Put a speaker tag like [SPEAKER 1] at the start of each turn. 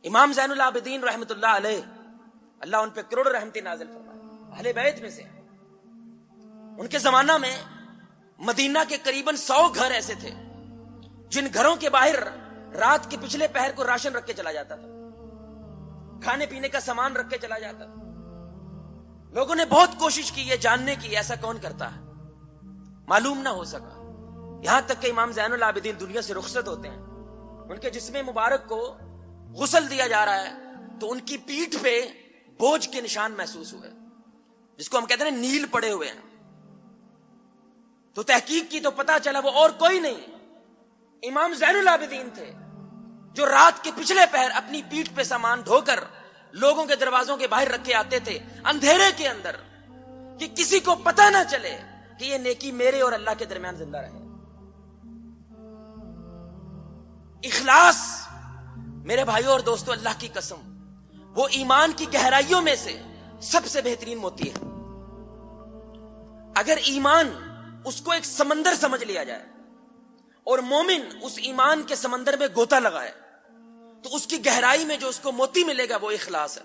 [SPEAKER 1] امام زین العابدین رحمت اللہ علیہ، اللہ ان پہ کروڑ رحمتی نازل فرمائے، اہل بیت میں سے ہیں۔ ان کے زمانہ میں مدینہ کے قریباً 100 گھر ایسے تھے جن گھروں کے باہر رات کے پچھلے پہر کو راشن رکھ کے چلا جاتا تھا، کھانے پینے کا سامان رکھ کے چلا جاتا تھا۔ لوگوں نے بہت کوشش کی یہ جاننے کی ایسا کون کرتا ہے، معلوم نہ ہو سکا، یہاں تک کہ امام زین العابدین دنیا سے رخصت ہوتے ہیں، ان کے جسم مبارک کو غسل دیا جا رہا ہے تو ان کی پیٹھ پہ بوجھ کے نشان محسوس ہوئے، جس کو ہم کہتے ہیں نیل پڑے ہوئے ہیں۔ تو تحقیق کی تو پتا چلا وہ اور کوئی نہیں، امام زین العابدین تھے، جو رات کے پچھلے پہر اپنی پیٹھ پہ سامان ڈھو کر لوگوں کے دروازوں کے باہر رکھ کے آتے تھے اندھیرے کے اندر، کہ کسی کو پتہ نہ چلے کہ یہ نیکی میرے اور اللہ کے درمیان زندہ رہے۔ اخلاص میرے بھائیوں اور دوستوں، اللہ کی قسم وہ ایمان کی گہرائیوں میں سے سب سے بہترین موتی ہے۔ اگر ایمان اس کو ایک سمندر سمجھ لیا جائے اور مومن اس ایمان کے سمندر میں گوتا لگائے تو اس کی گہرائی میں جو اس کو موتی ملے گا وہ اخلاص ہے۔